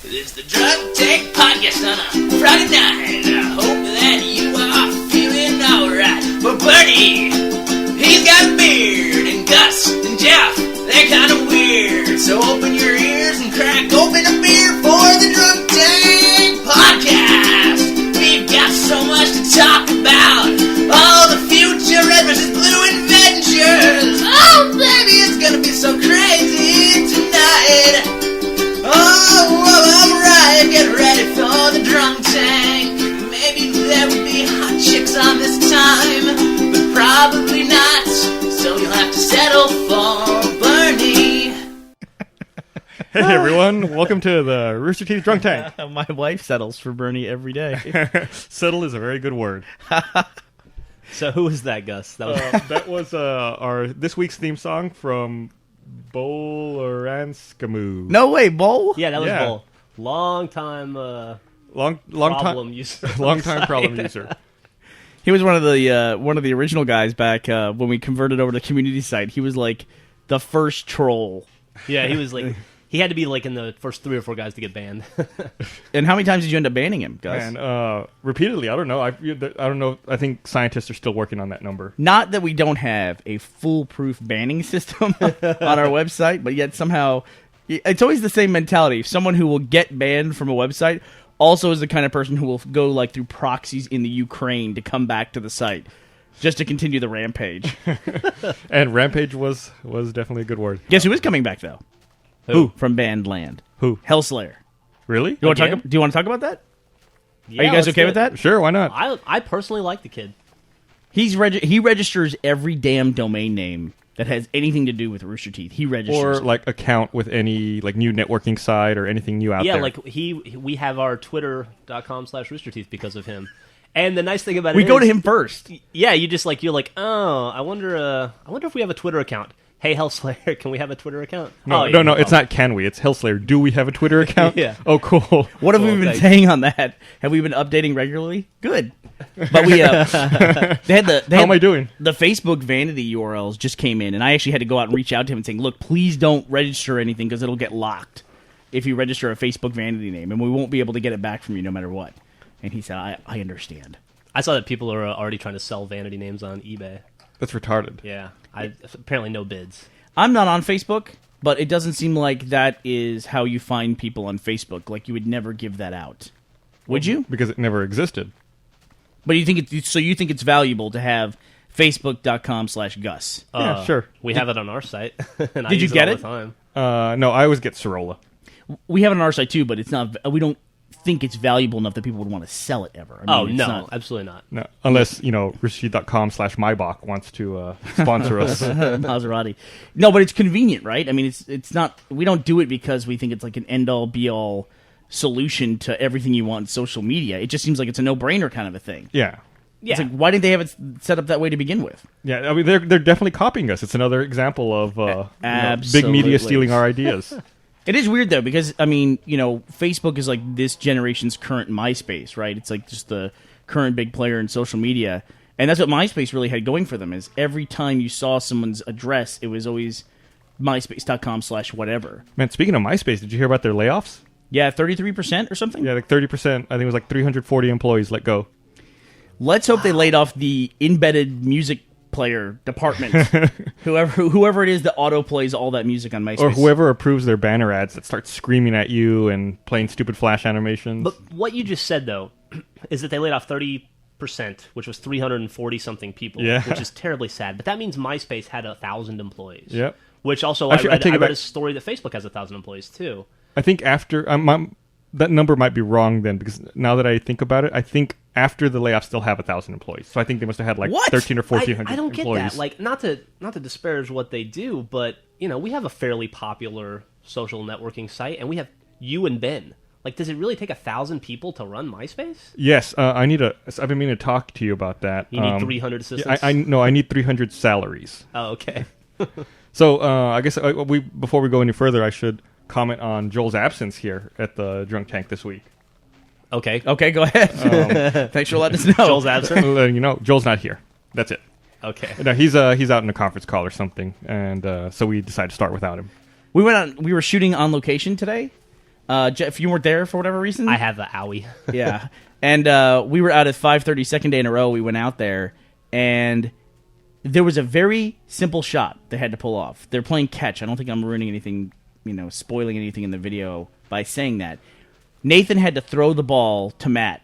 It's the Drunk Tank Podcast on a Friday night. I hope that you are feeling alright. But Bernie, he's got a beard, and Gus and Jeff, they're kind of weird. So open your ears and crack open a beer for the Drunk Tank Podcast. We've got so much to talk about. All the future red versus blue adventures. Oh, baby, it's gonna be so crazy tonight. Oh, alright, get ready for the drunk tank. Maybe there will be hot chicks on this time, but probably not, so you'll have to settle for Bernie. Hey everyone, welcome to the Rooster Teeth Drunk Tank. My wife settles for Bernie every day. Settle is a very good word. So who was that, Gus? That was our this week's theme song from Bolaranskamoo. No way, Bull? Yeah, that was Yeah. Bull. Long time Long problem time user. long time problem user. He was one of the original guys back when we converted over to community site. He was like the first troll. Yeah, he was like, he had to be like in the first 3 or 4 guys to get banned. And how many times did you end up banning him, Gus? And repeatedly, I don't know. I don't know. I think scientists are still working on that number. Not that we don't have a foolproof banning system on our website, but yet somehow it's always the same mentality. Someone who will get banned from a website also is the kind of person who will go like through proxies in the Ukraine to come back to the site just to continue the rampage. And rampage was definitely a good word. Guess who is coming back though? Who? From banned land? Who? Hellslayer. Really? Do you want Again? to talk about that? Yeah, Are you guys let's okay do with it. that? Sure, why not? I personally like the kid. He registers every damn domain name that has anything to do with Rooster Teeth. He registers. Or like account with any like new networking site or anything new out Yeah, there. like we have our twitter.com/roosterteeth because of him. And the nice thing about we it go is, to him first. Yeah, you're like, oh, I wonder if we have a Twitter account. Hey, Hellslayer, can we have a Twitter account? No, Oh, yeah, no, it's not can we, it's Hellslayer. Do we have a Twitter account? Yeah. Oh, cool. What have we Cool, been thanks. saying on that? Have we been updating regularly? Good. But we they had How am I doing? The Facebook vanity URLs just came in, and I actually had to go out and reach out to him and saying, look, please don't register anything because it'll get locked if you register a Facebook vanity name, and we won't be able to get it back from you no matter what. And he said, I understand. I saw that people are already trying to sell vanity names on eBay. That's retarded. Yeah, apparently no bids. I'm not on Facebook, but it doesn't seem like that is how you find people on Facebook. Like, you would never give that out. Would you? Because it never existed. But you think it's valuable to have Facebook.com/Gus. Yeah, sure. We have it on our site. And I Did you use get all it? the time. No, I always get Sorolla. We have it on our site too, but it's not. We don't think it's valuable enough that people would want to sell it ever. I mean, No, it's not- absolutely not. No, unless, roosterteeth.com/mybach wants to sponsor us. Maserati. No, but it's convenient, right? I mean, it's not. We don't do it because we think it's like an end-all, be-all solution to everything you want in social media. It just seems like it's a no-brainer kind of a thing. Yeah. Yeah. It's like, why didn't they have it set up that way to begin with? Yeah, I mean, they're definitely copying us. It's another example of big Absolutely. media stealing our ideas. It is weird though, because I mean, Facebook is like this generation's current MySpace, right? It's like just the current big player in social media, and that's what MySpace really had going for them. Is every time you saw someone's address, it was always myspace.com/whatever. Man, speaking of MySpace, did you hear about their layoffs? Yeah, 33% or something. Yeah, like 30%. I think it was like 340 employees let go. Let's hope they laid off the embedded music player department. whoever it is that auto plays all that music on MySpace, Or whoever approves their banner ads that start screaming at you and playing stupid Flash animations. But what you just said, though, is that they laid off 30%, which was 340-something people, Yeah. which is terribly sad. But that means MySpace had 1,000 employees. Yep. Which also, Actually, I I take it read back. a story that Facebook has 1,000 employees, too. I think after that number might be wrong then, because now that I think about it, I think after the layoffs still have 1,000 employees. So I think they must have had like What? 13 or 1400 I don't get employees. that. Like, not to disparage what they do, but we have a fairly popular social networking site, and we have you and Ben. Like, does it really take 1,000 people to run MySpace? Yes, I've been meaning to talk to you about that. You need 300 assistants. I need 300 salaries. Oh, okay. So I guess before we go any further, I should comment on Joel's absence here at the Drunk Tank this week. Okay. Okay, go ahead. Thanks for letting us know. Joel's absent. Joel's not here. That's it. Okay. No, he's out in a conference call or something, and so we decided to start without him. We were shooting on location today, Jeff, you weren't there for whatever reason. I have the owie. Yeah, and we were out at 5:30, second day in a row. We went out there, and there was a very simple shot they had to pull off. They're playing catch. I don't think I'm ruining anything, spoiling anything in the video by saying that. Nathan had to throw the ball to Matt.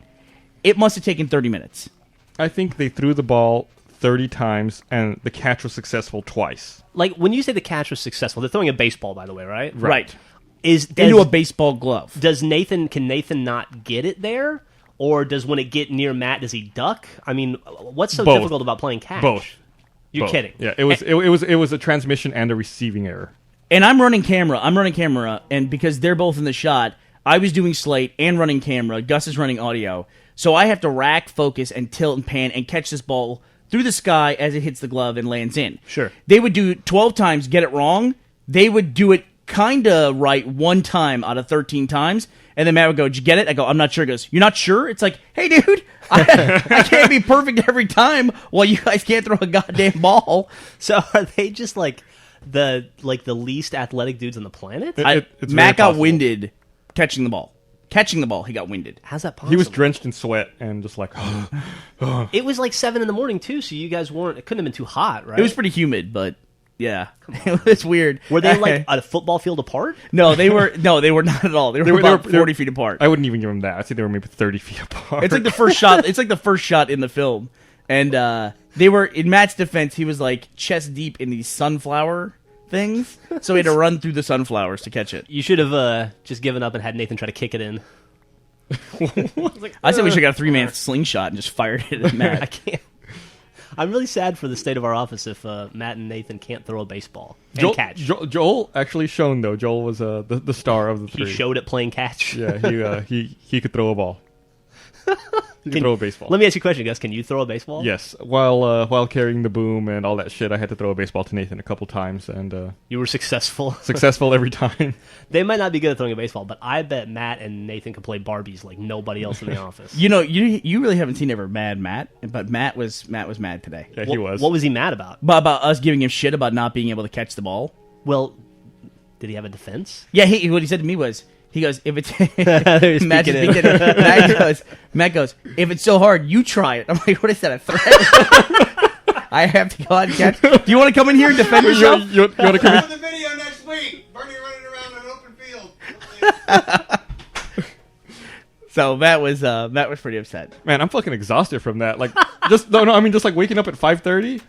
It must have taken 30 minutes. I think they threw the ball 30 times, and the catch was successful twice. Like, when you say the catch was successful, they're throwing a baseball, by the way, right? Right. Into a baseball glove. Can Nathan not get it there? Or does when it get near Matt, does he duck? I mean, what's so Both. difficult about playing catch? Both. You're Both. kidding. Yeah, it was a transmission and a receiving error. And I'm running camera, and because they're both in the shot, I was doing slate and running camera. Gus is running audio. So I have to rack, focus, and tilt and pan and catch this ball through the sky as it hits the glove and lands in. Sure. They would do 12 times, get it wrong. They would do it kind of right one time out of 13 times. And then Matt would go, "Did you get it?" I go, "I'm not sure." He goes, "You're not sure?" It's like, hey, dude, I can't be perfect every time while you guys can't throw a goddamn ball. So are they just like the least athletic dudes on the planet? It's Matt very got possible. winded catching the ball. Catching the ball, he got winded. How's that possible? He was drenched in sweat and just like, It was like 7 a.m. too, so you guys weren't. It couldn't have been too hot, right? It was pretty humid, but yeah, it was weird. Were they like a football field apart? No, they were not at all. They were about 40 feet apart. I wouldn't even give them that. I'd say they were maybe 30 feet apart. It's like the first shot. It's like the first shot in the film, and they were in Matt's defense. He was like chest deep in these sunflower things, so he had to run through the sunflowers to catch it. You should have just given up and had Nathan try to kick it in. I said we should have got a 3-man slingshot and just fired it at I Matt. can't. I'm really sad for the state of our office if Matt and Nathan can't throw a baseball and catch. Joel actually shown though. Joel was the star of the He three. showed it playing catch. Yeah, he could throw a ball. He could throw a baseball. Let me ask you a question, Gus. Can you throw a baseball? Yes, while carrying the boom and all that shit, I had to throw a baseball to Nathan a couple times, and You were successful. successful every time. They might not be good at throwing a baseball, but I bet Matt and Nathan could play Barbies like nobody else in the office. You really haven't seen ever mad Matt, but Matt was mad today. Yeah, he was. What was he mad about? About us giving him shit about not being able to catch the ball. Well, did he have a defense? Yeah, what he said to me was, he goes, if it's They're Matt, speaking just in. Matt goes, if it's so hard, you try it. I'm like, what is that, a threat? I have to go out and catch. Do you want to come in here and defend yourself? You want to come in? the video next week. Bernie running around an open field. So Matt was pretty upset. Man, I'm fucking exhausted from that. Like, just like waking up at 5:30.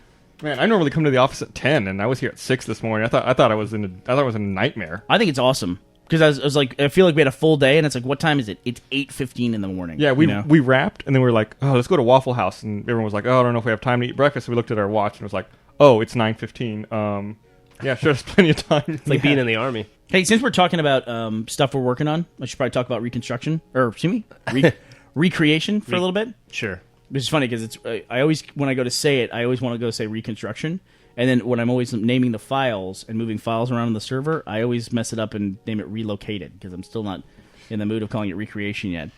Man, I normally come to the office at 10, and I was here at 6 this morning. I thought I was in a nightmare. I think it's awesome because I was like, I feel like we had a full day, and it's like, what time is it? It's 8:15 in the morning. Yeah, we wrapped, and then we were like, oh, let's go to Waffle House, and everyone was like, oh, I don't know if we have time to eat breakfast. So we looked at our watch, and it was like, oh, it's 9:15. Yeah, sure, there's plenty of time. It's like being in the army. Hey, since we're talking about stuff we're working on, I should probably talk about reconstruction, or excuse me, recreation for a little bit. Sure. Which is funny because it's I always, when I go to say it, I always want to go say reconstruction, and then when I'm always naming the files and moving files around on the server, I always mess it up and name it relocated because I'm still not in the mood of calling it recreation yet.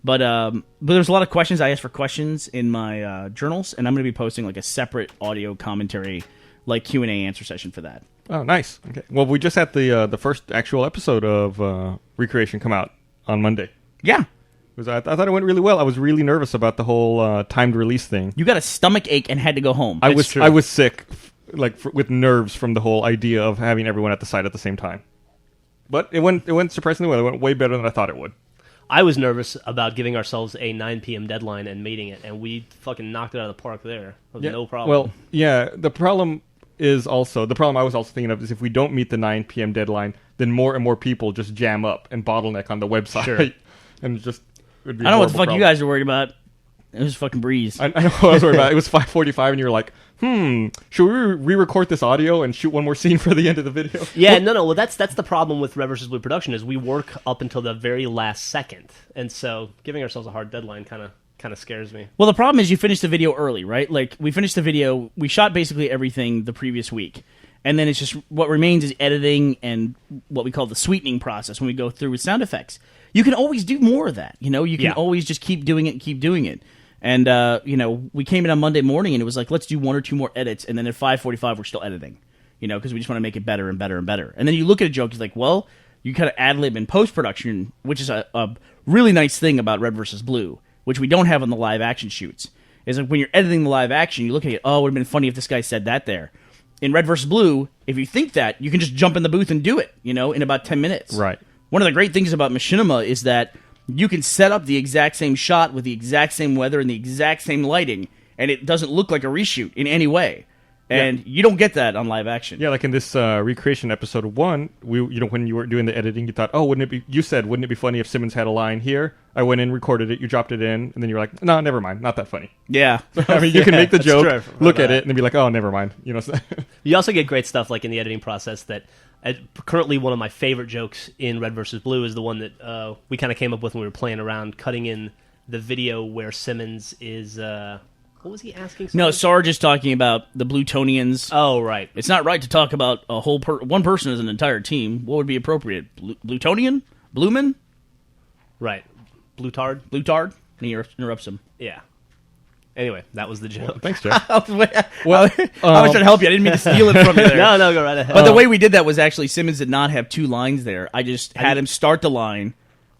But there's a lot of questions. I asked for questions in my journals, and I'm going to be posting like a separate audio commentary, like Q&A answer session for that. Oh, nice. Okay. Well, we just had the first actual episode of Recreation come out on Monday. Yeah. I thought it went really well. I was really nervous about the whole timed release thing. You got a stomach ache and had to go home. I was sick, with nerves from the whole idea of having everyone at the site at the same time. But it went surprisingly well. It went way better than I thought it would. I was nervous about giving ourselves a 9 p.m. deadline and meeting it, and we fucking knocked it out of the park there. No problem. Well, yeah, the problem I was also thinking of is if we don't meet the 9 p.m. deadline, then more and more people just jam up and bottleneck on the website. Sure. And just it would be I don't know what the fuck problem. you guys are worried about. It was fucking breeze. I know what I was worried about. It was 5:45, and you were like, should we re-record this audio and shoot one more scene for the end of the video? Yeah, no. Well, that's the problem with Red vs. Blue production is we work up until the very last second, and so giving ourselves a hard deadline kind of scares me. Well, the problem is you finished the video early, right? Like, we finished the video, we shot basically everything the previous week. And then it's just, what remains is editing and what we call the sweetening process when we go through with sound effects. You can always do more of that, you know? You can always just keep doing it. And, we came in on Monday morning and it was like, let's do one or two more edits. And then at 5:45, we're still editing, because we just want to make it better and better and better. And then you look at a joke, it's like, well, you kind of ad-lib in post-production, which is a really nice thing about Red vs. Blue, which we don't have on the live-action shoots. Is like when you're editing the live-action, you look at it, oh, it would have been funny if this guy said that there. In Red vs. Blue, if you think that, you can just jump in the booth and do it, in about 10 minutes. Right. One of the great things about Machinima is that you can set up the exact same shot with the exact same weather and the exact same lighting, and it doesn't look like a reshoot in any way. And you don't get that on live action. Yeah, like in this recreation episode 1, when you were doing the editing, you thought, oh, wouldn't it be funny if Simmons had a line here? I went in, recorded it, you dropped it in, and then you were like, no, never mind, not that funny. Yeah. I mean, you can make the joke, true. look at it, and then be like, oh, never mind. You also get great stuff like in the editing process that currently one of my favorite jokes in Red vs. Blue is the one that we kind of came up with when we were playing around, cutting in the video where Simmons is... what was he asking? No, Sarge is talking about the Blutonians. Oh, right. It's not right to talk about a whole one person as an entire team. What would be appropriate? Blutonian? Blumen? Right. Blutard? Blutard? And he interrupts him. Yeah. Anyway, that was the joke. Well, thanks, Jeff. I was trying to help you. I didn't mean to steal it from you there. No, go right ahead. But the way we did that was actually Simmons did not have 2 lines there. I just had him start the line,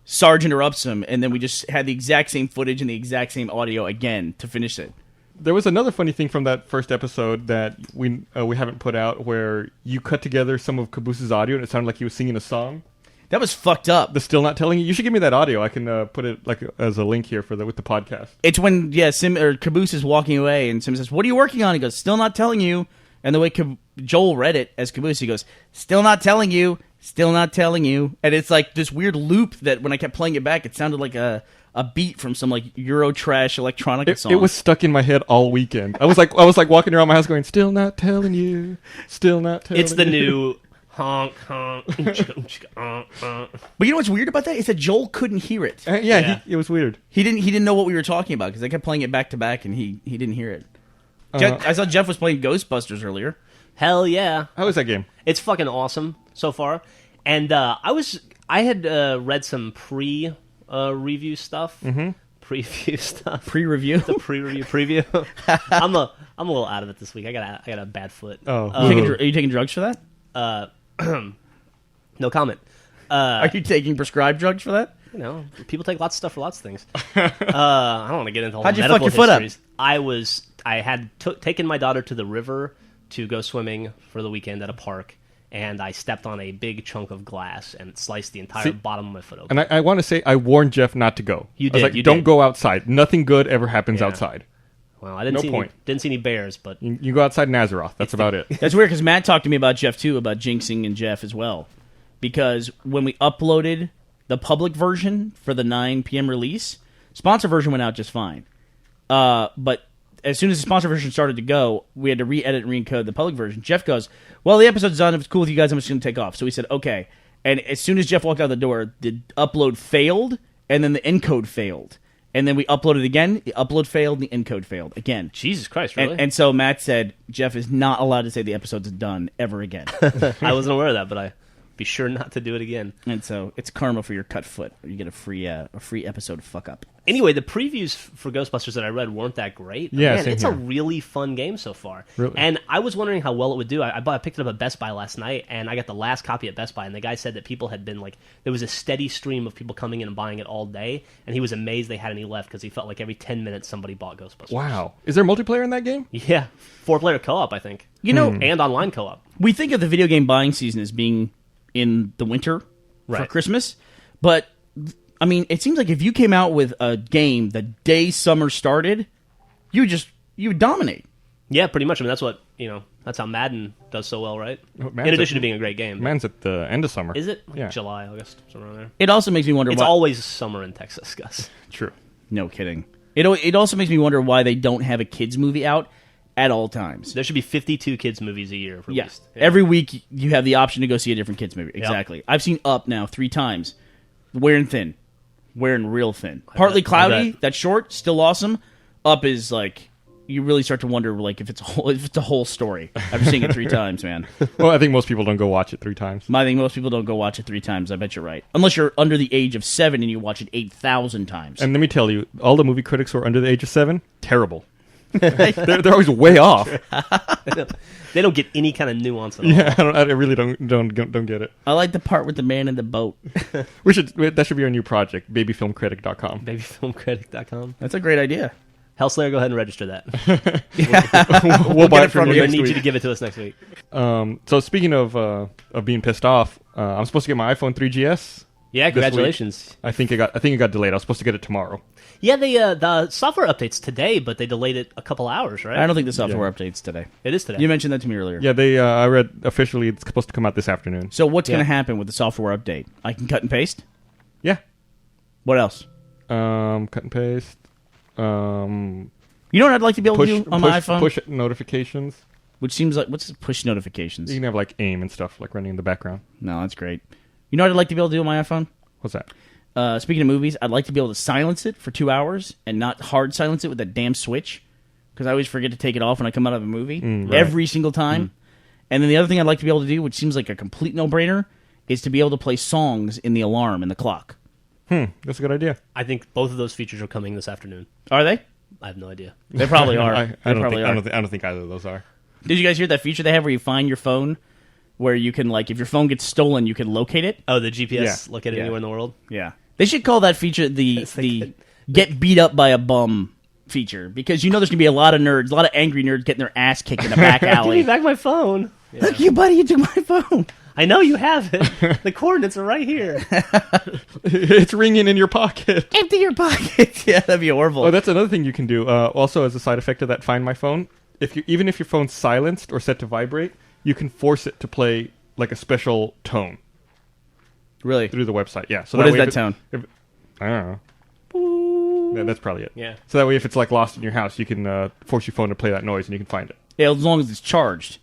Sarge interrupts him, and then we just had the exact same footage and the exact same audio again to finish it. There was another funny thing from that first episode that we haven't put out, where you cut together some of Caboose's audio and it sounded like he was singing a song. That was fucked up. The Still Not Telling You. You should give me that audio. I can put it like as a link here with the podcast. It's when Caboose is walking away and Sim says, "What are you working on?" He goes, "Still not telling you." And the way Joel read it as Caboose, he goes, "Still not telling you, still not telling you." And it's like this weird loop that when I kept playing it back, it sounded like a beat from some like Euro trash electronic song. It was stuck in my head all weekend. I was like walking around my house going, "Still not telling you, still not telling you." It's the new honk honk. But you know what's weird about that is that Joel couldn't hear it. Yeah. It was weird. He didn't know what we were talking about because I kept playing it back to back and he didn't hear it. I saw Jeff was playing Ghostbusters earlier. Hell yeah! How was that game? It's fucking awesome so far. And I had read some review stuff. Mm-hmm. Preview stuff. Pre-review. The pre-review preview. I'm a little out of it this week. I got a bad foot. Oh, are you taking drugs for that? No comment. Are you taking prescribed drugs for that? You know, people take lots of stuff for lots of things. I don't want to get into all How'd the you medical fuck your foot up? histories. I had taken my daughter to the river to go swimming for the weekend at a park, and I stepped on a big chunk of glass, and it sliced the entire bottom of my foot open. And I want to say, I warned Jeff not to go. You I was did, like, don't go outside. Nothing good ever happens Yeah. outside. Well, I didn't see any bears, but You go outside Nazareth. That's about it. That's weird because Matt talked to me about Jeff too, about jinxing and Jeff as well. Because when we uploaded the public version for the 9 p.m. release, sponsor version went out just fine. But as soon as the sponsor version started to go, we had to re-edit and re-encode the public version. Jeff goes, "Well, the episode's done. If it's cool with you guys, I'm just going to take off." So we said, okay. And as soon as Jeff walked out the door, the upload failed, and then the encode failed. And then we uploaded again, the upload failed, and the encode failed again. Jesus Christ, really? And so Matt said, Jeff is not allowed to say the episode's done ever again. I wasn't aware of that, but I be sure not to do it again. And so it's karma for your cut foot. You get a free episode fuck up. Anyway, the previews for Ghostbusters that I read weren't that great. Yeah, Man, same it's here. a really fun game so far. Really? And I was wondering how well it would do. I picked it up at Best Buy last night, and I got the last copy at Best Buy, and the guy said that people had been like, there was a steady stream of people coming in and buying it all day, and he was amazed they had any left because he felt like every 10 minutes somebody bought Ghostbusters. Wow. Is there multiplayer in that game? Yeah. 4-player co-op, I think. You know, And online co-op. we think of the video game buying season as being in the winter for Right. Christmas, but I mean, it seems like if you came out with a game the day summer started, you would dominate. Yeah, pretty much. I mean, that's how Madden does so well, right? In addition to being a great game. Man's at the end of summer. Is it? Like Yeah. July, August, somewhere around there. It also makes me wonder It's why. always summer in Texas, Gus. True. No kidding. It also makes me wonder why they don't have a kids movie out at all times. There should be 52 kids movies a year Yeah. released. Every week you have the option to go see a different kids movie. Exactly. I've seen Up now 3 times. Wearing thin. Wearing real thin. Partly bet. I cloudy, bet. that's short, still awesome. Up is like, you really start to wonder like if it's a whole story. After seeing it 3 times, man. Well, I think most people don't go watch it 3 times. I think most people don't go watch it 3 times. I bet you're right. Unless you're under the age of 7 and you watch it 8,000 times. And let me tell you, all the movie critics who are under the age of 7, terrible. They're always way off. They don't get any kind of nuance at all. Yeah, I really don't get it. I like the part with the man in the boat. That should be our new project, babyfilmcritic.com. Babyfilmcritic.com. That's a great idea. Hellslayer, go ahead and register that. We'll buy it from We're you going next to need week. you to give it to us next week. So speaking of being pissed off, I'm supposed to get my iPhone 3GS. Yeah, congratulations. I think it got delayed. I was supposed to get it tomorrow. Yeah, the software update's today, but they delayed it a couple hours, right? I don't think the software update's today. It is today. You mentioned that to me earlier. Yeah, I read officially it's supposed to come out this afternoon. So what's going Yeah. to happen with the software update? I can cut and paste? Yeah. What else? Cut and paste. You know what I'd like to be able to do on my iPhone? Push notifications. Which seems like, what's push notifications? You can have like AIM and stuff like running in the background. No, that's great. You know what I'd like to be able to do on my iPhone? What's that? Speaking of movies, I'd like to be able to silence it for 2 hours and not hard silence it with that damn switch. Because I always forget to take it off when I come out of a movie. Right. Every single time. And then the other thing I'd like to be able to do, which seems like a complete no-brainer, is to be able to play songs in the alarm in the clock. That's a good idea. I think both of those features are coming this afternoon. Are they? I have no idea. They probably are. I They don't probably think, are. I don't think either of those are. Did you guys hear that feature they have where you find your phone, where you can, like, if your phone gets stolen, you can locate it? Oh, the GPS Yeah. look at it Yeah. anywhere in the world? Yeah. They should call that feature the get beat up by a bum feature, because you know there's going to be a lot of nerds, a lot of angry nerds getting their ass kicked in a back Give me alley. back my phone. Yeah. Look, you buddy, you took my phone. I know you have it. The coordinates are right here. It's ringing in your pocket. Empty your pocket. Yeah, that'd be horrible. Oh, that's another thing you can do. Also, as a side effect of that Find My Phone, even if your phone's silenced or set to vibrate, you can force it to play like a special tone Really? through the website. Yeah. So What is way that if tone? I don't know. Yeah, that's probably it. Yeah. So that way, if it's like lost in your house, you can force your phone to play that noise, and you can find it. Yeah, as long as it's charged.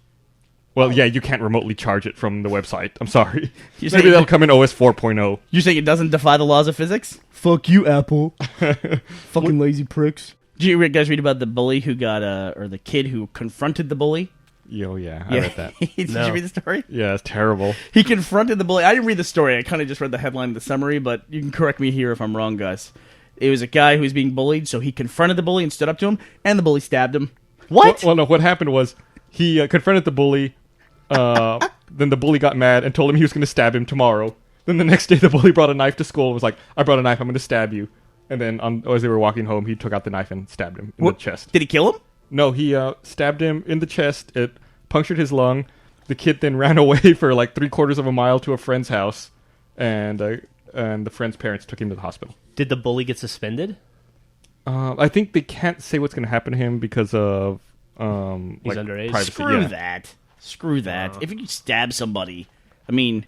Well, yeah, you can't remotely charge it from the website. I'm sorry. You're Maybe saying- that'll come in OS 4.0. You saying it doesn't defy the laws of physics? Fuck you, Apple. Fucking lazy pricks. Did you guys read about the bully who got, or the kid who confronted the bully? Yo, yeah, I read that. Did No. you read the story? Yeah, it's terrible. He confronted the bully. I didn't read the story. I kind of just read the headline and the summary, but you can correct me here if I'm wrong, guys. It was a guy who was being bullied, so he confronted the bully and stood up to him, and the bully stabbed him. What? Well, no, what happened was he confronted the bully. Then the bully got mad and told him he was going to stab him tomorrow. Then the next day, the bully brought a knife to school and was like, I brought a knife, I'm going to stab you. And then as they were walking home, he took out the knife and stabbed him in the chest. Did he kill him? No, he stabbed him in the chest. It punctured his lung. The kid then ran away for like 3/4 of a mile to a friend's house. And the friend's parents took him to the hospital. Did the bully get suspended? I think they can't say what's going to happen to him because of He's underage. privacy. Screw yeah. that. Screw that. If you stab somebody, I mean,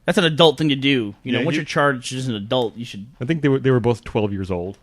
that's an adult thing to do. You know, Yeah, once you- you're charged as an adult, you should. I think they were both 12 years old.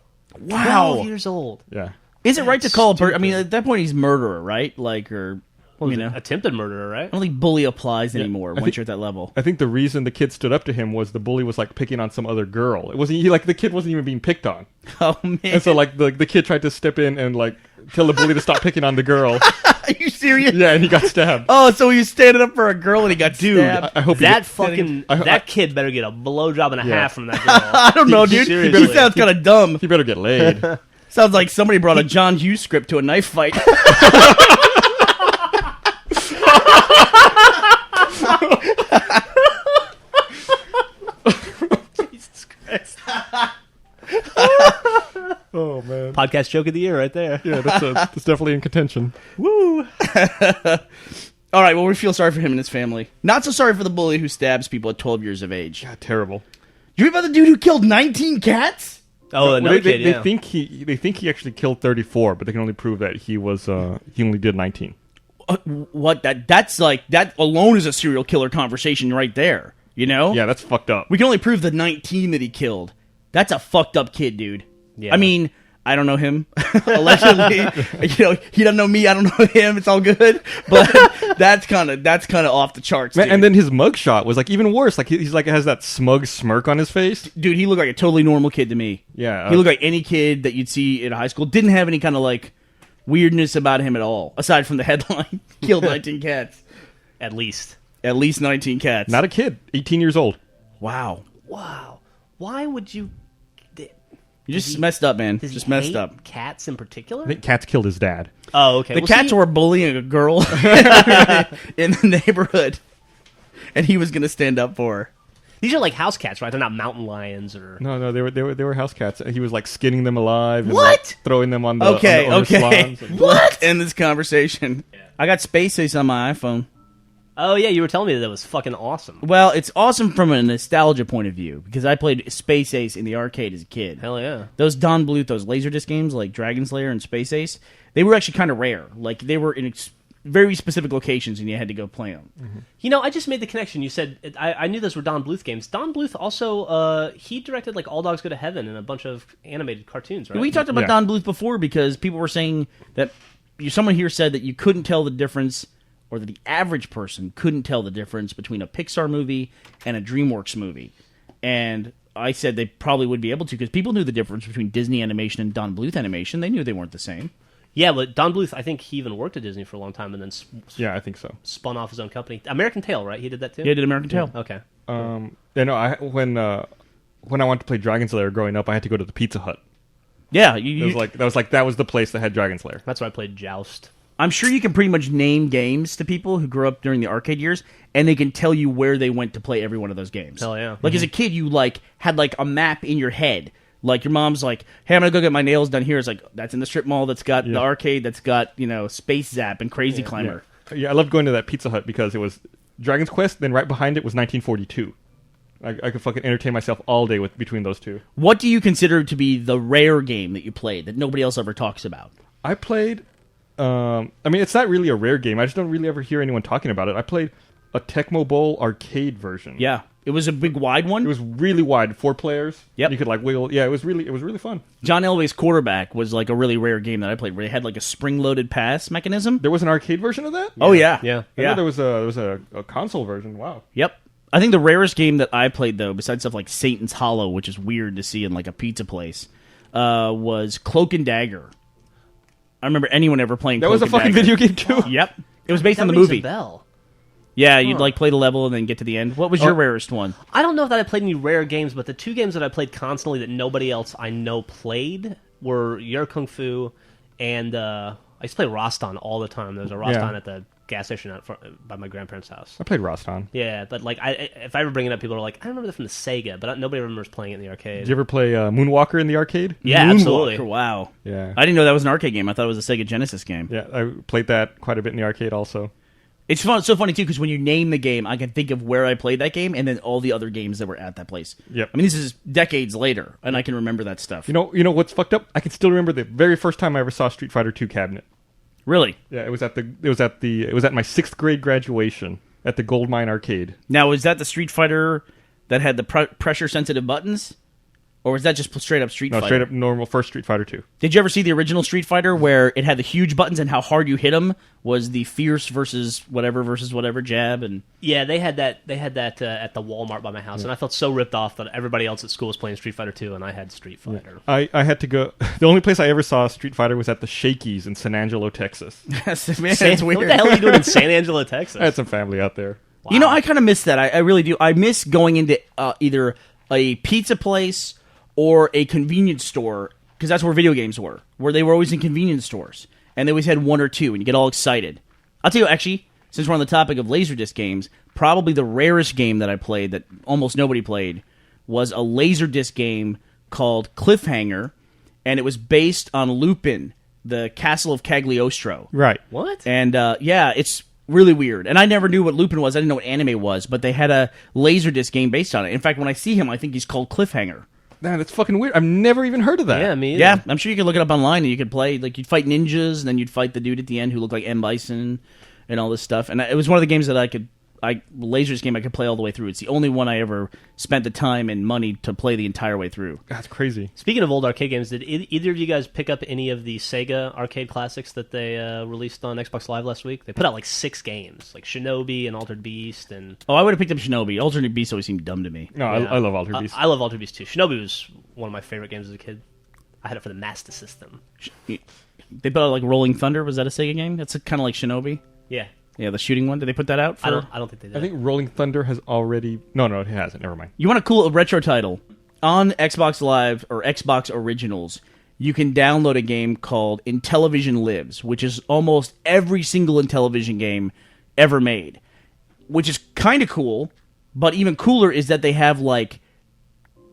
12 years old. Yeah. Is it right to call a person? I mean, at that point, he's murderer, right? Like, or Well, you know, attempted murderer, right? I don't think bully applies anymore I once think- you're at that level. I think the reason the kid stood up to him was the bully was like picking on some other girl. It wasn't like the kid wasn't even being picked on, Oh man, and so like the kid tried to step in and like tell the bully to stop picking on the girl. are you serious? Yeah, and he got stabbed. Oh, so he was standing up for a girl and he got stabbed. I hope he That did- fucking I- that kid better get a blowjob and a Yeah. half from that girl. I don't know, dude. He seriously. sounds kind of dumb. he better get laid. Sounds like somebody brought a John Hughes script to a knife fight. Jesus Christ. Oh man. Podcast joke of the year right there. Yeah, that's definitely in contention. Woo. All right, well, we feel sorry for him and his family. Not so sorry for the bully who stabs people at 12 years of age. God, terrible. You read about the dude who killed 19 cats? Oh, Well, another they kid, yeah. think he actually killed 34, but they can only prove that he only did 19. What? That's like, that alone is a serial killer conversation right there. You know? Yeah, that's fucked up. We can only prove the 19 that he killed. That's a fucked up kid, dude. Yeah. I mean, I don't know him. Allegedly, you know, he doesn't know me. I don't know him. It's all good, but that's kind of off the charts, Man, dude. and then his mugshot was like even worse. Like he's like has that smug smirk on his face. Dude, he looked like a totally normal kid to me. Yeah, He looked like any kid that you'd see in high school. Didn't have any kind of like weirdness about him at all, aside from the headline: "Killed 19 cats." At least. At least 19 cats. not a kid, 18 years old. Wow. Wow. Why would you... You just messed up, man. Does he Just messed hate up. cats in particular? I think cats killed his dad. Oh, okay. The Well, cats see- were bullying a girl in the neighborhood, and he was going to stand up for her. These are like house cats, right? They're not mountain lions or. No, they were house cats. He was like skinning them alive. And, What? like, throwing them on the Okay, on the owner's okay. lawns and- Let's end this conversation. I got Space Ace on my iPhone. Oh yeah, you were telling me that was fucking awesome. Well, it's awesome from a nostalgia point of view because I played Space Ace in the arcade as a kid. Hell yeah. Those Don Bluth, those Laserdisc games like Dragon Slayer and Space Ace, they were actually kind of rare. Like they were in very specific locations, and you had to go play them. You know, I just made the connection. You said I knew those were Don Bluth games. Don Bluth also he directed like All Dogs Go to Heaven and a bunch of animated cartoons, right? We talked about Yeah. Don Bluth before because people were saying that someone here said that you couldn't tell the difference, or that the average person couldn't tell the difference between a Pixar movie and a DreamWorks movie. And I said they probably would be able to because people knew the difference between Disney animation and Don Bluth animation. They knew they weren't the same. Yeah, but Don Bluth, I think he even worked at Disney for a long time and then Yeah, I think so. spun off his own company. American Tail, right? He did that too? Yeah, he did American Tail. Okay. You know, when I wanted to play Dragon Slayer growing up, I had to go to the Pizza Hut. Yeah, That was the place that had Dragon Slayer. That's why I played Joust. I'm sure you can pretty much name games to people who grew up during the arcade years, and they can tell you where they went to play every one of those games. Hell yeah. Like as a kid, you had a map in your head. Like your mom's like, "Hey, I'm gonna go get my nails done here." It's like that's in the strip mall. That's got the arcade. That's got Space Zap and Crazy Climber. Yeah, I loved going to that Pizza Hut because it was Dragon's Quest. Then right behind it was 1942. I could fucking entertain myself all day between those two. What do you consider to be the rare game that you played that nobody else ever talks about? I played. I mean, it's not really a rare game. I just don't really ever hear anyone talking about it. I played a Tecmo Bowl arcade version. Yeah, it was a big wide one. It was really wide, 4 players. Yep. You could like wiggle. Yeah, it was really fun. John Elway's Quarterback was like a really rare game that I played where they had like a spring-loaded pass mechanism. There was an arcade version of that. Oh yeah, Yeah. I know there was a console version. Wow. Yep. I think the rarest game that I played, though, besides stuff like Satan's Hollow, which is weird to see in like a pizza place, was Cloak and Dagger. I remember anyone ever playing That Cloak was a and fucking Dagger. video game too. Yep. It was based That on the rings movie. A bell. Yeah, you'd like play the level and then get to the end. What was your rarest one? I don't know if that I played any rare games, but the 2 games that I played constantly that nobody else I know played were Yer Kung Fu and I used to play Roston all the time. There was a Roston at the gas station out by my grandparents' house. I played Roston. Yeah, but like if I ever bring it up, people are like, I remember that from the Sega, but nobody remembers playing it in the arcade. Did you ever play Moonwalker in the arcade? Yeah, Moonwalker, absolutely. Wow. Yeah. I didn't know that was an arcade game. I thought it was a Sega Genesis game. Yeah, I played that quite a bit in the arcade also. It's so funny, too, because when you name the game, I can think of where I played that game and then all the other games that were at that place. Yep. I mean, this is decades later, and I can remember that stuff. You know what's fucked up? I can still remember the very first time I ever saw Street Fighter 2 cabinet. Really? Yeah, it was at my 6th grade graduation at the Goldmine Arcade. Now, was that the Street Fighter that had the pressure-sensitive buttons? Or was that just straight-up Street No, Fighter? straight up normal first Street Fighter 2. Did you ever see the original Street Fighter where it had the huge buttons and how hard you hit them was the fierce versus whatever jab? And Yeah, they had that at the Walmart by my house, and I felt so ripped off that everybody else at school was playing Street Fighter 2, and I had Street Fighter. I had to go. The only place I ever saw Street Fighter was at the Shakey's in San Angelo, Texas. man, What it's weird. the hell are you doing in San Angelo, Texas? I had some family out there. You know, I kind of miss that. I really do. I miss going into either a pizza place or a convenience store, because that's where video games were, where they were always in convenience stores, and they always had 1 or 2, and you get all excited. I'll tell you, actually, since we're on the topic of Laserdisc games, probably the rarest game that I played that almost nobody played was a Laserdisc game called Cliffhanger, and it was based on Lupin, the Castle of Cagliostro. Right. What? And yeah, it's really weird. And I never knew what Lupin was. I didn't know what anime was, but they had a Laserdisc game based on it. In fact, when I see him, I think he's called Cliffhanger. Man, that's fucking weird. I've never even heard of that. Yeah, me either. Yeah, I'm sure you could look it up online and you could play. Like, you'd fight ninjas, and then you'd fight the dude at the end who looked like M. Bison and all this stuff. And it was one of the games that Laserdisc game I could play all the way through. It's the only one I ever spent the time and money to play the entire way through. That's crazy. Speaking of old arcade games, did either of you guys pick up any of the Sega arcade classics that they released on Xbox Live last week? They put out like 6 games, like Shinobi and Altered Beast, and Oh, I would have picked up Shinobi. Alternate Beast always seemed dumb to me. No, Yeah. I love Altered Beast. I love Altered Beast too. Shinobi was one of my favorite games as a kid. I had it for the Master System. They put out like Rolling Thunder. Was that a Sega game? That's kind of like Shinobi. Yeah, Yeah, the shooting one. Did they put that out? I don't think they did. I think Rolling Thunder has already. No, it hasn't. Never mind. You want a cool retro title? on Xbox Live or Xbox Originals, you can download a game called Intellivision Lives, which is almost every single Intellivision game ever made, which is kind of cool. But even cooler is that they have like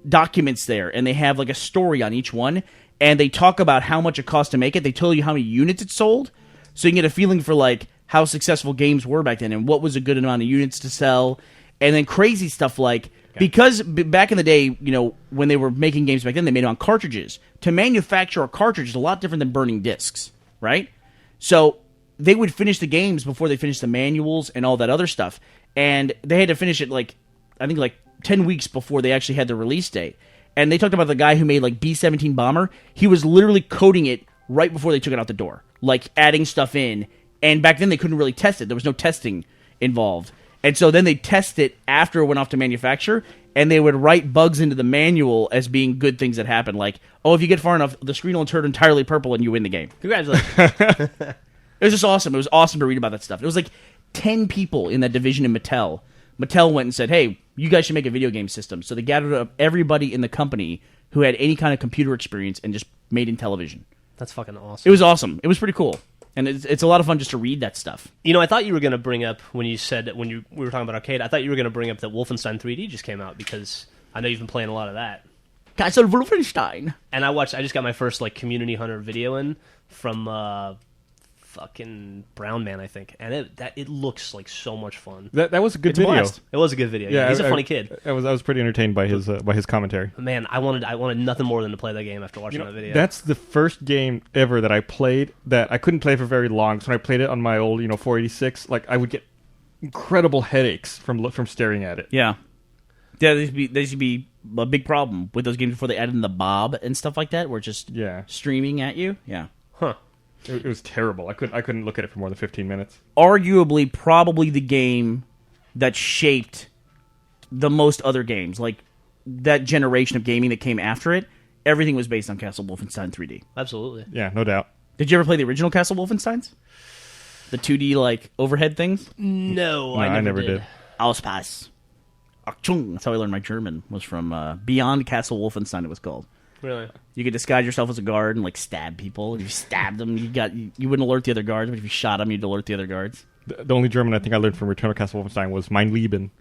documents there, and they have like a story on each one, and they talk about how much it cost to make it. They tell you how many units it sold, so you can get a feeling for like how successful games were back then and what was a good amount of units to sell. And then crazy stuff like, because back in the day, you know, when they were making games back then, they made it on cartridges. To manufacture a cartridge is a lot different than burning discs, right? So they would finish the games before they finished the manuals and all that other stuff. And they had to finish it like, I think like 10 weeks before they actually had the release date. And they talked about the guy who made like B-17 Bomber. He was literally coding it right before they took it out the door, like adding stuff in. And back then they couldn't really test it. There was no testing involved. And so then they test it after it went off to manufacture, and they would write bugs into the manual as being good things that happen. Like, oh, if you get far enough, the screen will turn entirely purple and you win the game. Congratulations. It was just awesome. It was awesome to read about that stuff. It was like 10 people in that division in Mattel. Mattel went and said, hey, you guys should make a video game system. So they gathered up everybody in the company who had any kind of computer experience and just made Intellivision. That's fucking awesome. It was awesome. It was pretty cool. And it's a lot of fun just to read that stuff. You know, I thought you were going to bring up, when you said that we were talking about arcade, I thought you were going to bring up that Wolfenstein 3D just came out, because I know you've been playing a lot of that. Castle Wolfenstein. And I just got my first like Community Hunter video in from fucking Brown Man, I think, and it looks like so much fun. That was a good It's a video. blast. It was a good video. Yeah, he's a funny kid. I was pretty entertained by his commentary. Man, I wanted nothing more than to play that game after watching that video. That's the first game ever that I played that I couldn't play for very long. So when I played it on my old 486, like I would get incredible headaches from staring at it. Yeah. Yeah, there used to be a big problem with those games before they added in the Bob and stuff like that, where it's just streaming at you. Yeah. Huh. It was terrible. I couldn't look at it for more than 15 minutes. Arguably, probably the game that shaped the most other games. Like, that generation of gaming that came after it, everything was based on Castle Wolfenstein 3D. Absolutely. Yeah, no doubt. Did you ever play the original Castle Wolfensteins? The 2D, like, overhead things? No, I never did. Auspass. Achtung. That's how I learned my German. Was from Beyond Castle Wolfenstein, it was called. Really? You could disguise yourself as a guard and like stab people. If you stabbed them, you wouldn't alert the other guards, but if you shot them, you'd alert the other guards. The only German I think I learned from Return of Castle Wolfenstein was Mein Leben.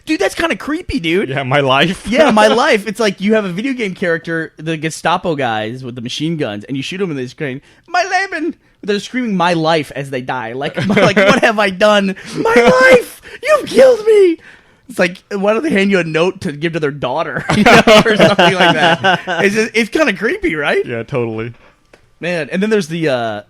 Dude, that's kind of creepy, dude. Yeah, my life. Yeah, my life. It's like you have a video game character, the Gestapo guys with the machine guns, and you shoot them and they scream, "My Leben!" They're screaming "My life" as they die. Like what have I done? My life! You've killed me! It's like, why don't they hand you a note to give to their daughter, or something like that? It's kind of creepy, right? Yeah, totally. Man, and then there's the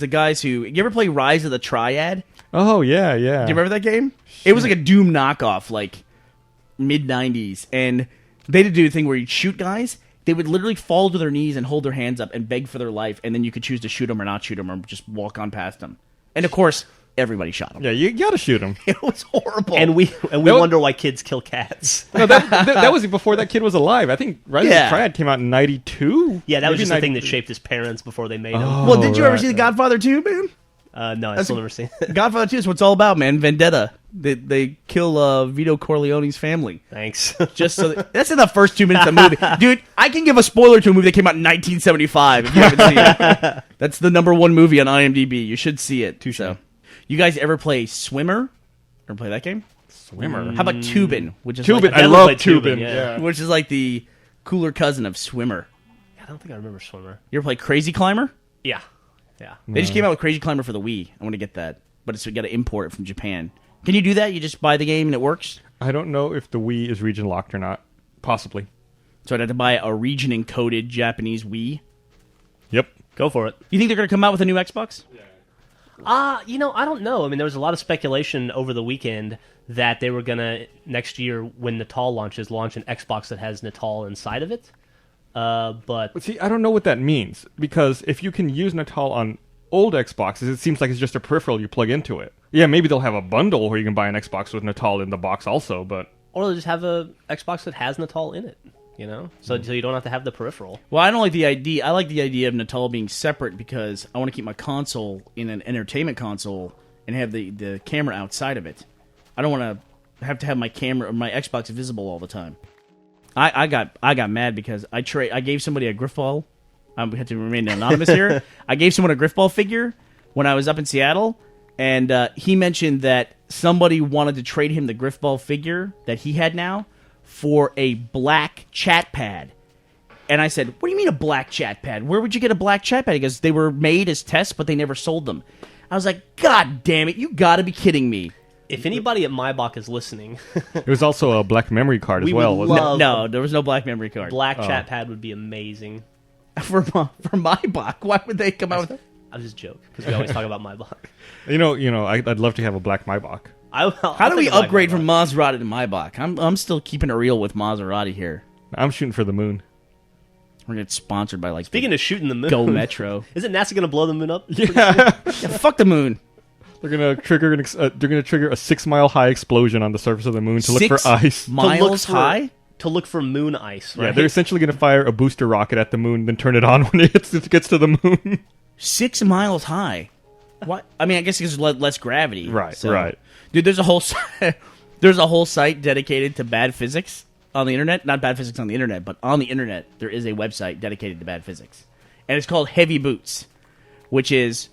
guys who, you ever play Rise of the Triad? Oh yeah. Do you remember that game? It was like a Doom knockoff, like mid 90s, and they did do a thing where you'd shoot guys. They would literally fall to their knees and hold their hands up and beg for their life, and then you could choose to shoot them or not shoot them or just walk on past them. And of course, everybody shot him. Yeah, you gotta shoot him. It was horrible. And we wonder why kids kill cats. No, that was before that kid was alive. I think Rise of the Triad came out in 92. Yeah, that was Maybe just the thing that shaped his parents before they made him. Well, did you ever right. see The Godfather 2, man? No, I still never seen it. Godfather 2 is what it's all about, man. Vendetta. They kill Vito Corleone's family. Thanks. Just so that's in the first 2 minutes of the movie. Dude, I can give a spoiler to a movie that came out in 1975 if you haven't seen it. That's the #1 movie on IMDb. You should see it. So, you guys ever play Swimmer? Ever play that game? Swimmer. How about Tubin? Which is Tubin. like, I love played Tubin, Tubin. yeah. which is like the cooler cousin of Swimmer. I don't think I remember Swimmer. You ever play Crazy Climber? Yeah. They just came out with Crazy Climber for the Wii. I want to get that, but we got to import it from Japan. Can you do that? You just buy the game and it works? I don't know if the Wii is region locked or not. Possibly. So I'd have to buy a region encoded Japanese Wii. Yep. Go for it. You think they're going to come out with a new Xbox? I don't know. I mean, there was a lot of speculation over the weekend that they were going to, next year, when Natal launches, launch an Xbox that has Natal inside of it. But See, I don't know what that means, because if you can use Natal on old Xboxes, it seems like it's just a peripheral you plug into it. Yeah, maybe they'll have a bundle where you can buy an Xbox with Natal in the box also, but... Or they'll just have a Xbox that has Natal in it, So you don't have to have the peripheral. Well, I don't like the idea. I like the idea of Natal being separate because I want to keep my console in an entertainment console and have the camera outside of it. I don't want to have to have my camera or my Xbox visible all the time. I got mad because I gave somebody a Griffball. We have to remain anonymous here. I gave someone a Griffball figure when I was up in Seattle, and he mentioned that somebody wanted to trade him the Griffball figure that he had now for a black chat pad. And I said, what do you mean a black chat pad? Where would you get a black chat pad? He goes, they were made as tests, but they never sold them. I was like, God damn it, you gotta be kidding me. If anybody at MyBach is listening, It was also a black memory card as We well, would wasn't love- No, there was no black memory card. black chat pad would be amazing. For my block, why would they come out with... I was just joke because we always talk about MyBach. it? I'd love to have a black Maybach. How do we upgrade from Maserati to Maybach? I'm still keeping it real with Maserati here. I'm shooting for the moon. We're gonna get sponsored by like Speaking of shooting the moon, Go Metro. Isn't NASA going to blow the moon up? Yeah, Yeah, fuck the moon. they're gonna trigger a 6 mile high explosion on the surface of the moon to look for 6 ice. miles high. To look for moon ice, right? Yeah, they're essentially gonna fire a booster rocket at the moon, then turn it on when it gets to the moon. 6 miles high. What? I mean, I guess there's less gravity. Right, so. right. Dude, there's a whole site dedicated to bad physics on the internet. Not bad physics on the internet, but on the internet there is a website dedicated to bad physics, and it's called Heavy Boots, which is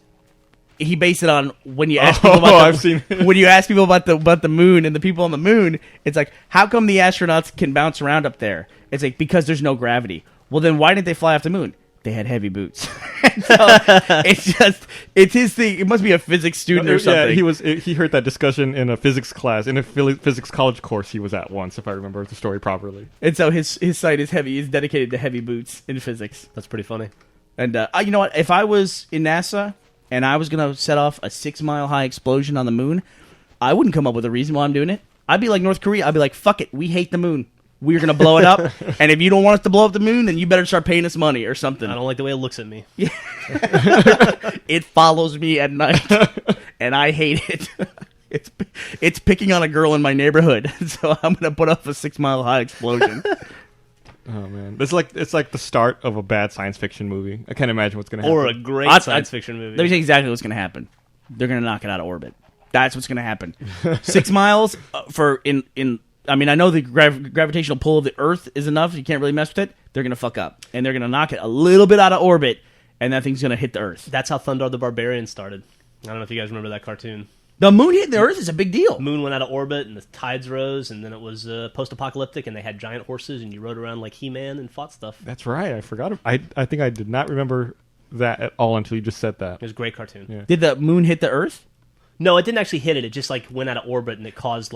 he based it on when you ask people about I've seen it. when you ask people about the moon and the people on the moon. It's like, how come the astronauts can bounce around up there? It's like, because there's no gravity. Well, then why didn't they fly off the moon? They had heavy boots. So it's his thing. It must be a physics student or something. Yeah, he heard that discussion in a physics class, in a physics college course he was at once, if I remember the story properly. And so his site is heavy. He's dedicated to heavy boots in physics. That's pretty funny. And you know what? If I was in NASA and I was gonna set off a 6 mile high explosion on the moon, I wouldn't come up with a reason why I'm doing it. I'd be like North Korea. I'd be like, fuck it, we hate the moon. We're gonna blow it up, and if you don't want us to blow up the moon, then you better start paying us money or something. I don't like the way it looks at me. It follows me at night, and I hate it. It's picking on a girl in my neighborhood, so I'm gonna put up a 6 mile high explosion. Oh man, it's like the start of a bad science fiction movie. I can't imagine what's gonna happen. Or a great science fiction movie. Let me tell you exactly what's gonna happen. They're gonna knock it out of orbit. That's what's gonna happen. 6 miles for in. I mean, I know the gravitational pull of the Earth is enough. You can't really mess with it. They're going to fuck up. And they're going to knock it a little bit out of orbit, and that thing's going to hit the Earth. That's how Thundar the Barbarian started. I don't know if you guys remember that cartoon. The moon hitting the Earth is a big deal. Moon went out of orbit, and the tides rose, and then it was post-apocalyptic, and they had giant horses, and you rode around like He-Man and fought stuff. That's right. I forgot. I think I did not remember that at all until you just said that. It was a great cartoon. Yeah. Did the moon hit the Earth? No, it didn't actually hit it. It just like went out of orbit, and it caused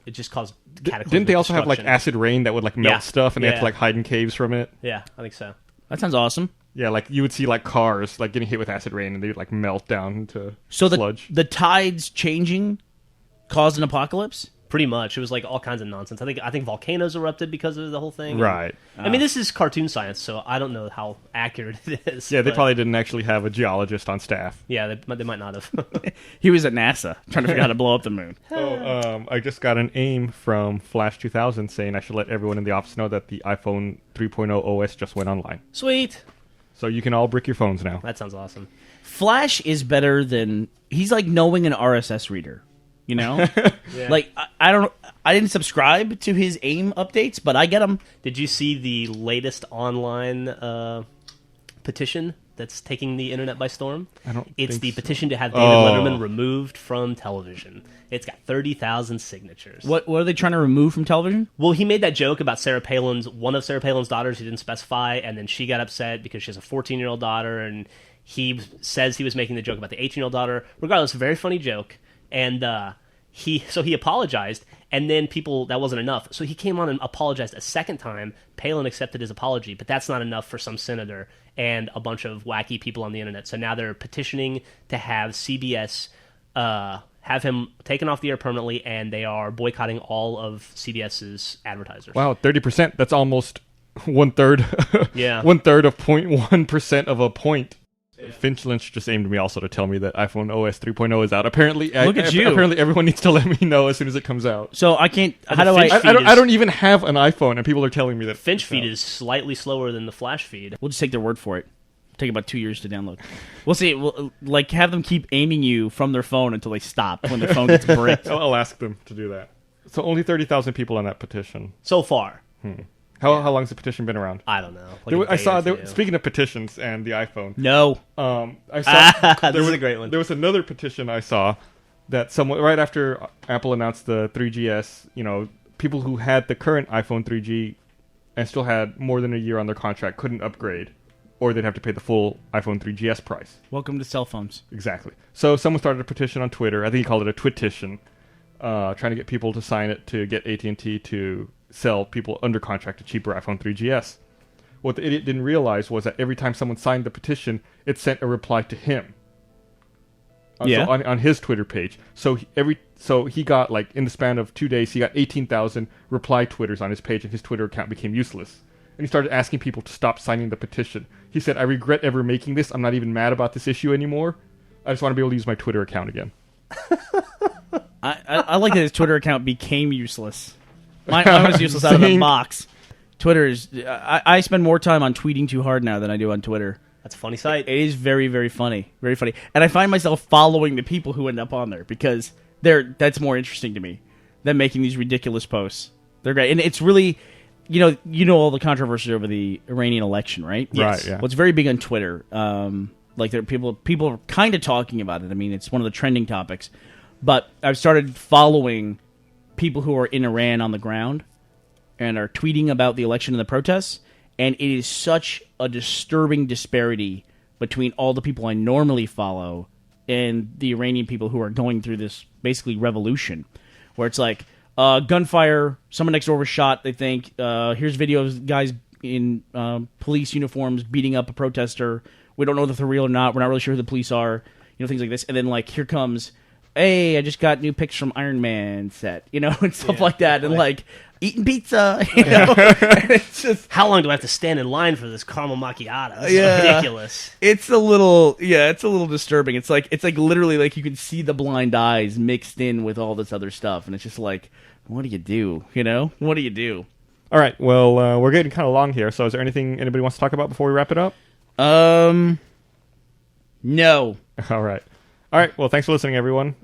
cataclysmic Didn't they also have like destruction. acid rain that would like melt Yeah. stuff, and they had Yeah. to like hide in caves from it? Yeah, I think so. That sounds awesome. Yeah, like you would see like cars like getting hit with acid rain, and they would like melt down into So sludge. the tides changing caused an apocalypse? Pretty much, it was like all kinds of nonsense. I think volcanoes erupted because of the whole thing. Right. I mean, this is cartoon science, so I don't know how accurate it is. Yeah, they but- probably didn't actually have a geologist on staff. Yeah, they might not have. He was at NASA trying to figure out how to blow up the moon. I just got an AIM from Flash 2000 saying I should let everyone in the office know that the iPhone 3.0 OS just went online. Sweet. So you can all brick your phones now. That sounds awesome. Flash is better than... He's like knowing an RSS reader. You know? Yeah. Like, I didn't subscribe to his AIM updates, but I get them. Did you see the latest online petition that's taking the internet by storm? I don't It's think the so. petition to have David Oh. Letterman removed from television. It's got 30,000 signatures. What are they trying to remove from television? Well, he made that joke about one of Sarah Palin's daughters. He didn't specify, and then she got upset because she has a 14-year-old daughter, and he says he was making the joke about the 18-year-old daughter. Regardless, a very funny joke. And he apologized, and then that wasn't enough. So he came on and apologized a second time. Palin accepted his apology, but that's not enough for some senator and a bunch of wacky people on the internet. So now they're petitioning to have CBS have him taken off the air permanently, and they are boycotting all of CBS's advertisers. Wow, 30%. That's almost 1/3. Yeah. 1/3 of 0.1% of a point. Finch Lynch just aimed me also to tell me that iPhone OS 3.0 is out. Apparently, Look at you. Apparently, everyone needs to let me know as soon as it comes out. So I can't... How the do I... Finch- I don't even have an iPhone, and people are telling me that Finch it's feed out. is slightly slower than the Flash feed. We'll just take their word for it. Take about 2 years to download. We'll see. We'll have them keep aiming you from their phone until they stop when their phone gets bricked. I'll ask them to do that. So only 30,000 people on that petition. So far. How long's the petition been around? I don't know. I saw. Speaking of petitions and the iPhone, No. I saw This is a great one. There was another petition I saw that someone right after Apple announced the 3GS. People who had the current iPhone 3G and still had more than a year on their contract couldn't upgrade, or they'd have to pay the full iPhone 3GS price. Welcome to cell phones. Exactly. So someone started a petition on Twitter. I think he called it a twitition, trying to get people to sign it to get AT&T to sell people under contract a cheaper iPhone 3GS. What the idiot didn't realize was that every time someone signed the petition, it sent a reply to him. Yeah. So on his Twitter page. So he got, like, in the span of 2 days, he got 18,000 reply Twitters on his page, and his Twitter account became useless. And he started asking people to stop signing the petition. He said, "I regret ever making this. I'm not even mad about this issue anymore. I just want to be able to use my Twitter account again." I like that his Twitter account became useless. Mine was useless out of the box. Twitter is... I spend more time on tweeting too hard now than I do on Twitter. That's a funny site. It is very, very funny. Very funny. And I find myself following the people who end up on there because that's more interesting to me than making these ridiculous posts. They're great. And it's really... You know all the controversy over the Iranian election, right? Yes. Right, yeah. Well, it's very big on Twitter. There are people are kind of talking about it. I mean, it's one of the trending topics. But I've started following people who are in Iran on the ground and are tweeting about the election and the protests, and it is such a disturbing disparity between all the people I normally follow and the Iranian people who are going through this basically revolution, where it's like gunfire, someone next door was shot, they think, here's video of guys in police uniforms beating up a protester, we don't know if they're real or not, we're not really sure who the police are, things like this, and then like here comes, hey, I just got new pics from Iron Man set, and stuff like that, and like eating pizza, it's just... How long do I have to stand in line for this caramel macchiato? It's ridiculous. It's a little disturbing. It's like literally like you can see the blind eyes mixed in with all this other stuff, and it's just like, what do you do? What do you do? All right. Well, we're getting kind of long here. So, is there anything anybody wants to talk about before we wrap it up? No. All right. Well, thanks for listening, everyone.